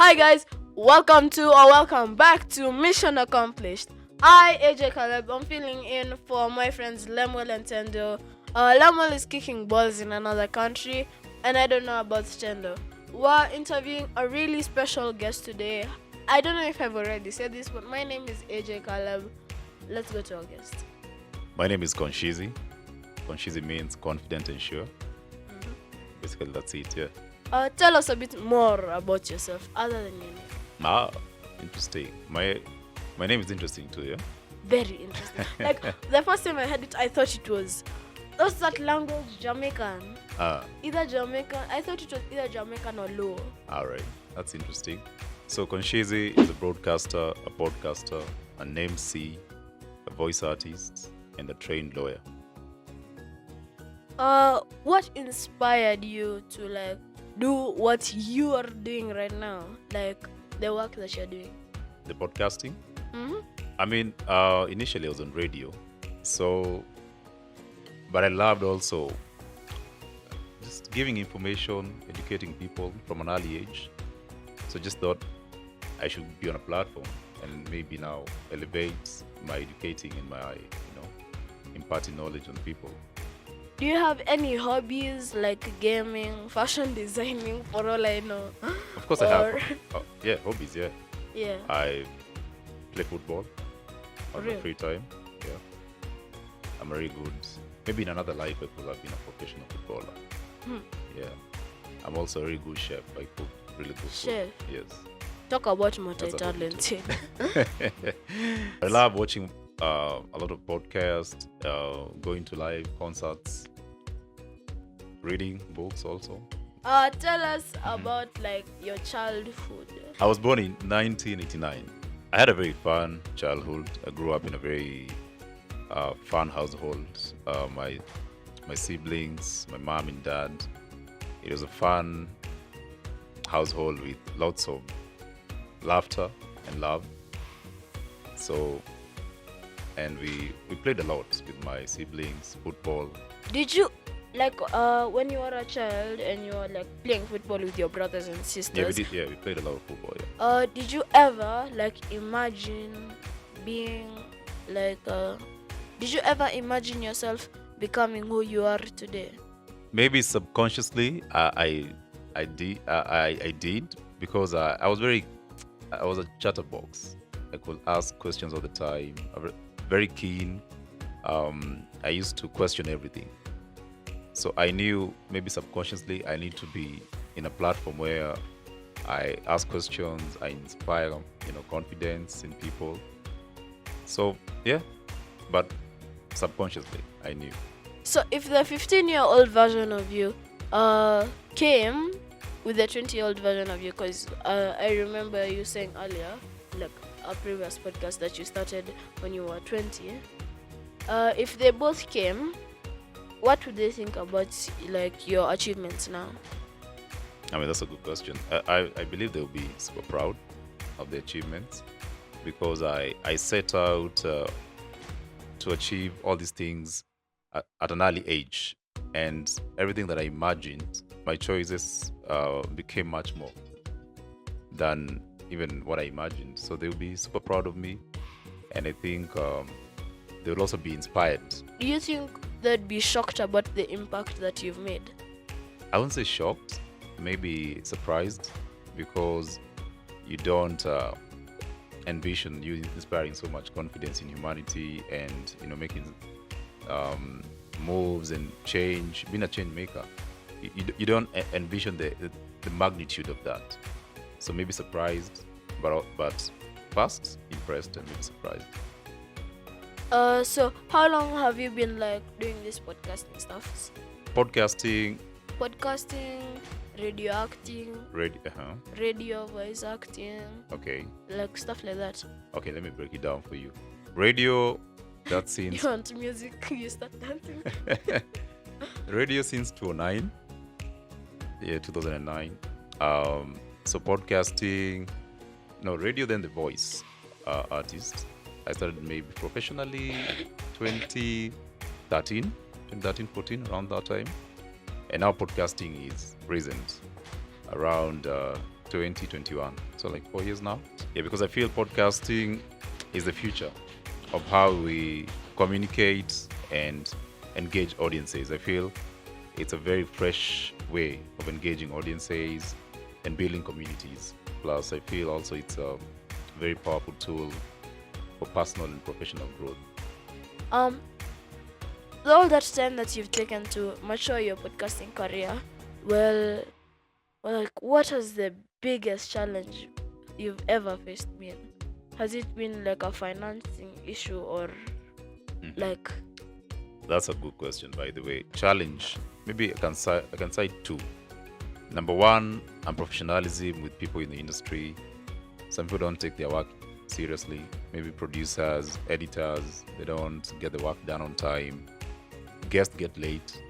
Hi guys, welcome back to Mission Accomplished. I, AJ Caleb, I'm filling in for my friends Lemuel and Tendo. Lemuel is kicking balls in another country, and I don't know about Tendo. We're interviewing a really special guest today. I don't know if I've already said this, but my name is AJ Caleb. Let's go to our guest. My name is Conshizzy. Conshizzy means confident and sure. Basically, that's it, yeah. Tell us a bit more about yourself, other than your name. Interesting. My name is interesting too, yeah? Very interesting. Like, the first time I heard it, I thought it was... What's that language? Jamaican. Either Jamaican. I thought it was either Jamaican or Luo. Alright, that's interesting. So Conshizzy is a broadcaster, a podcaster, an MC, a voice artist, and a trained lawyer. What inspired you to do what you are doing right now? Like the work that you're doing? The podcasting? Mm-hmm. I mean, initially I was on radio. But I loved also just giving information, educating people from an early age. So just thought I should be on a platform and maybe now elevate my educating and my, imparting knowledge on people. Do you have any hobbies like gaming, fashion designing, for all I know? Of course I have. Hobbies, yeah. Yeah. I play football on my Really? free time. Yeah. I'm very good. Maybe in another life I could have been a professional footballer. Yeah. I'm also a very good chef. I cook really good food. Chef? Yes. Talk about That's a hobby multi-talented. I love watching a lot of podcasts, going to live concerts, reading books also. Tell us about your childhood. I was born in 1989. I had a very fun childhood. I grew up in a very fun household. My siblings, my mom and dad. It was a fun household with lots of laughter and love. And we played a lot with my siblings, football. Did you when you were a child and you were playing football with your brothers and sisters? Yeah, we did. Yeah, we played a lot of football. Yeah. Did you ever imagine being did you ever imagine yourself becoming who you are today? Maybe subconsciously, I did because I was a chatterbox. I could ask questions all the time. Very keen. I used to question everything. So I knew maybe subconsciously I need to be in a platform where I ask questions, I inspire, confidence in people. So yeah, but subconsciously I knew. So if the 15-year-old version of you came with the 20-year-old version of you, because I remember you saying earlier, a previous podcast, that you started when you were 20. If they both came, what would they think about your achievements now? I mean, that's a good question. I believe they'll be super proud of the achievements because I set out to achieve all these things at an early age, and everything that I imagined, my choices became much more than even what I imagined. So they'll be super proud of me, and I think they will also be inspired. Do you think they'd be shocked about the impact that you've made? I wouldn't say shocked, maybe surprised, because you don't envision you inspiring so much confidence in humanity and making moves and change, being a change maker. You don't envision the magnitude of that. So maybe surprised, but first impressed and maybe surprised. So how long have you been doing this podcasting stuff? Podcasting, Radio acting, radio voice acting, okay, stuff like that. Okay, let me break it down for you. Radio, that since You want music, you start dancing. radio since 2009. Yeah, 2009. So podcasting, no, radio, then the voice artist. I started maybe professionally 2013, 14, around that time. And now podcasting is recent, around 2021. So like 4 years now. Yeah, because I feel podcasting is the future of how we communicate and engage audiences. I feel it's a very fresh way of engaging audiences and building communities. Plus, I feel also it's a very powerful tool for personal and professional growth. Um, all that time that you've taken to mature your podcasting career, well, like, what was the biggest challenge you've ever faced? Been? Has it been like a financing issue or Mhm. like? That's a good question, by the way. Challenge. Maybe I can cite two. Number one, unprofessionalism with people in the industry. Some people don't take their work seriously. Maybe producers, editors, they don't get the work done on time. Guests get late.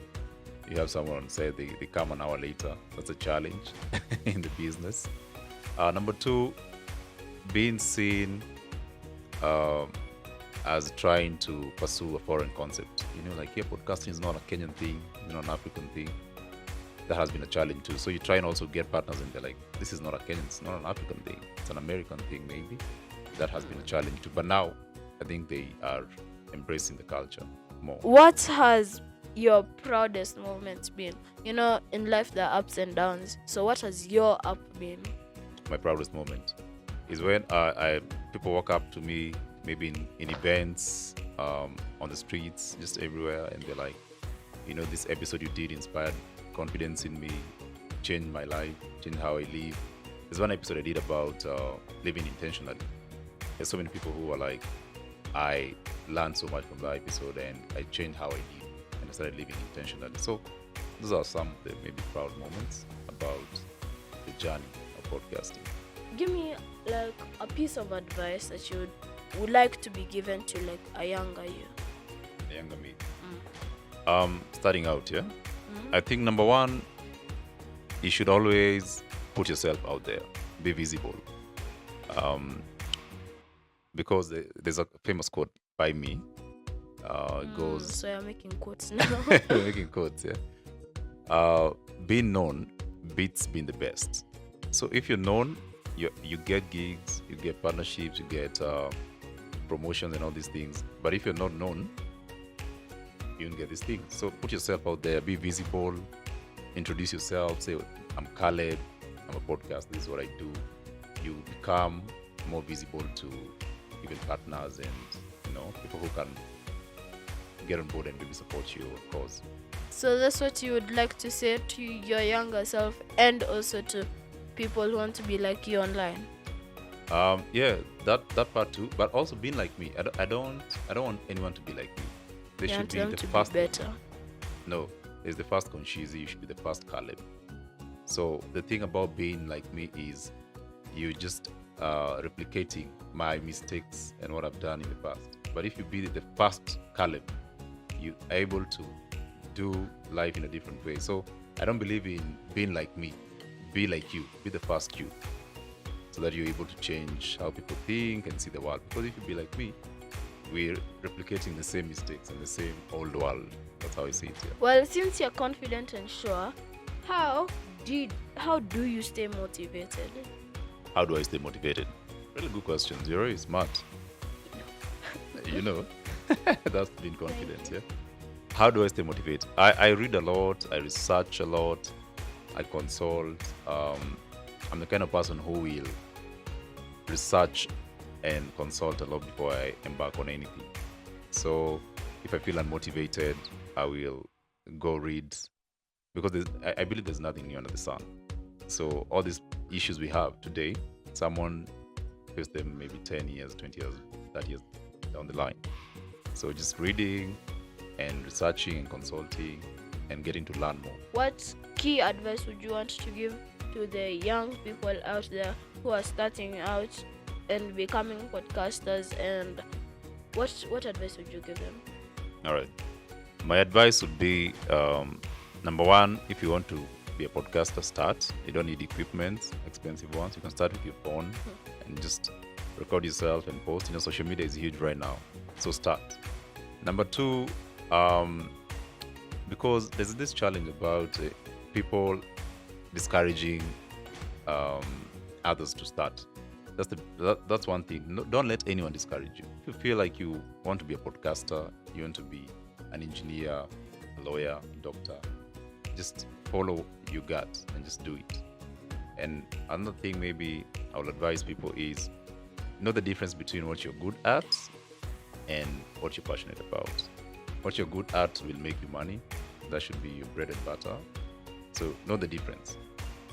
You have someone say they come an hour later. That's a challenge in the business. Number two, being seen um, as trying to pursue a foreign concept. Like here, podcasting is not a Kenyan thing, an African thing. That has been a challenge too. So you try and also get partners, and they're like, this is not a Kenyan, it's not an African thing, it's an American thing, maybe. That has been a challenge too. But now, I think they are embracing the culture more. What has your proudest moment been? In life there are ups and downs. So what has your up been? My proudest moment is when people walk up to me, maybe in events, on the streets, just everywhere, and they're like, this episode you did inspired confidence in me, changed my life, changed how I live. There's one episode I did about living intentionally. There's so many people who are like, I learned so much from that episode and I changed how I live and I started living intentionally. So those are some of the maybe proud moments about the journey of podcasting. Give me like a piece of advice that you would like to be given to like a younger you. The younger me. Starting out, yeah? Mhm. I think number one, you should always put yourself out there, be visible. Because there's a famous quote by me. It goes, So you're making quotes now. making quotes, yeah. Being known beats being the best. So if you're known, you get gigs, you get partnerships, you get promotions and all these things. But if you're not known, you don't get these things. So put yourself out there, be visible, introduce yourself, say, I'm Caleb, I'm a podcast, this is what I do. You become more visible to even partners and people who can get on board and maybe support you, of course. So that's what you would like to say to your younger self and also to people who want to be like you online. Yeah, that part too. But also being like me. I don't want anyone to be like me. They You should want be them the to be first. better. No, there's the first Conshizzy. You should be the first Caleb. So the thing about being like me is you just replicating my mistakes and what I've done in the past. But if you be the first Caleb, you are able to do life in a different way. So I don't believe in being like me. Be like you. Be the first you. So that you're able to change how people think and see the world. Because if you be like me, we're replicating the same mistakes and the same old world. That's how I see it here. Well, since you're confident and sure, how do you stay motivated? How do I stay motivated? Really good questions. You're very smart. That's being confident, yeah? How do I stay motivated? I read a lot, I research a lot, I consult. I'm the kind of person who will research and consult a lot before I embark on anything. So if I feel unmotivated, I will go read because I believe there's nothing new under the sun. So all these issues we have today, someone faced them maybe 10 years, 20 years, 30 years down the line. So just reading and researching and consulting and getting to learn more. What key advice would you want to give to the young people out there who are starting out and becoming podcasters, and what advice would you give them? All right. My advice would be number one, if you want to be a podcaster, start. You don't need equipment, expensive ones. You can start with your phone and just record yourself and post. Social media is huge right now. So start. Number two, because there's this challenge about people discouraging others to start. That's one thing. No, don't let anyone discourage you. If you feel like you want to be a podcaster, you want to be an engineer, a lawyer, doctor, just follow your gut and just do it. And another thing maybe I will advise people is know the difference between what you're good at and what you're passionate about. What you're good at will make you money. That should be your bread and butter. So know the difference.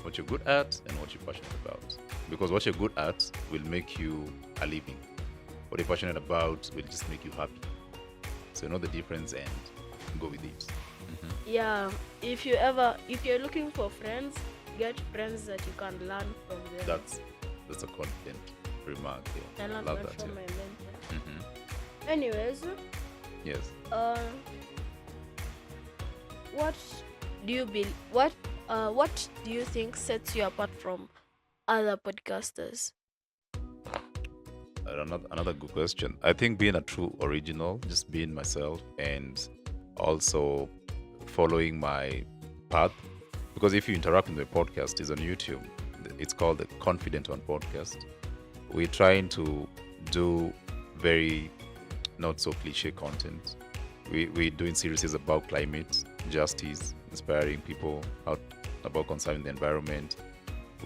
What you're good at and what you're passionate about. Because what you're good at will make you a living. What you're passionate about will just make you happy. So know the difference and go with it. Yeah, if you're looking for friends, get friends that you can learn from them. That's a confident remark. Yeah. And I not love learn that. from Yeah. my mentor. Mhm. Anyways, Yes. what do you think sets you apart from other podcasters? Another good question. I think being a true original, just being myself, and also following my path. Because if you interact with the podcast, is on YouTube. It's called the Confident One Podcast. We're trying to do very not so cliche content. We're doing series about climate, justice, inspiring people out about conserving the environment.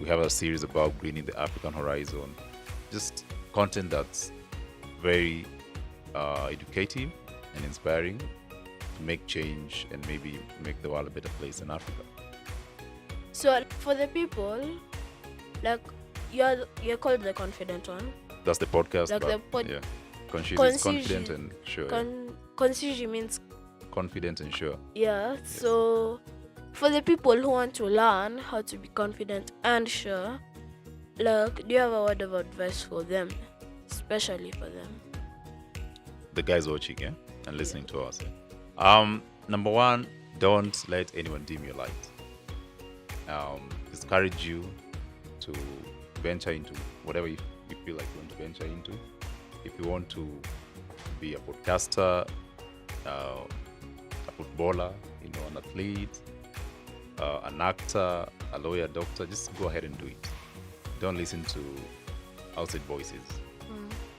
We have a series about greening the African horizon. Just content that's very educative and inspiring to make change and maybe make the world a better place in Africa. So for the people, like you're called the confident one. That's the podcast. Like but, the pod- yeah. Conshizzy is Conshizzy- confident and sure. Conshizzy means Confident and sure. yeah. So for the people who want to learn how to be confident and sure, like, do you have a word of advice for them, especially for them? The guys watching, yeah, and listening to us. Yeah? Number one, don't let anyone dim your light. Discourage you to venture into whatever you feel like you want to venture into. If you want to be a podcaster, a footballer, an athlete, an actor, a lawyer, doctor, just go ahead and do it. Don't listen to outside voices.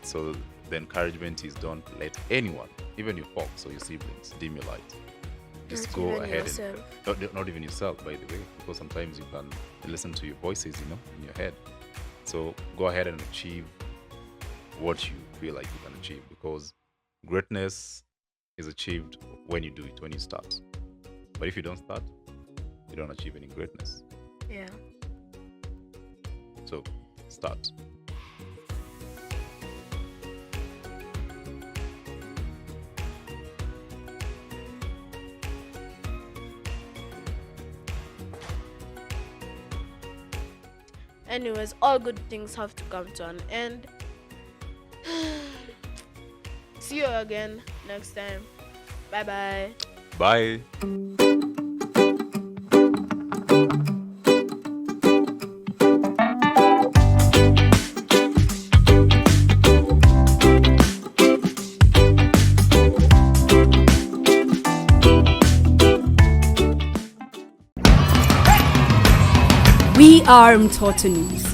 So the encouragement is don't let anyone, even your folks or your siblings, dim your light. Just Not go even ahead yourself. and not even yourself, by the way, because sometimes you can listen to your voices, in your head. So go ahead and achieve what you feel like you can achieve, because greatness is achieved when you do it, when you start. But if you don't start, you don't achieve any greatness. Yeah. So start. Anyways, all good things have to come to an end. See you again next time. Bye bye. Bye. We are Mtoto News,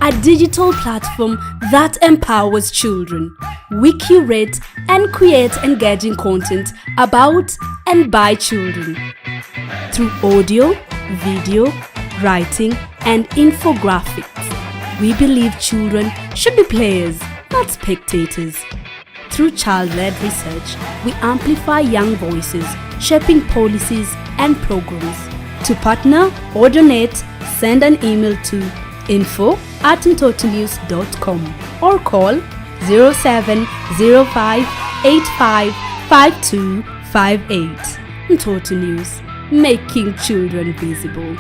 a digital platform that empowers children. We curate and create engaging content about and by children. Through audio, video, writing, and infographics, we believe children should be players, not spectators. Through child-led research, we amplify young voices, shaping policies and programs. To partner or donate, send an email to info@mtotonews.com or call 0705855258. Mtoto News, making children visible.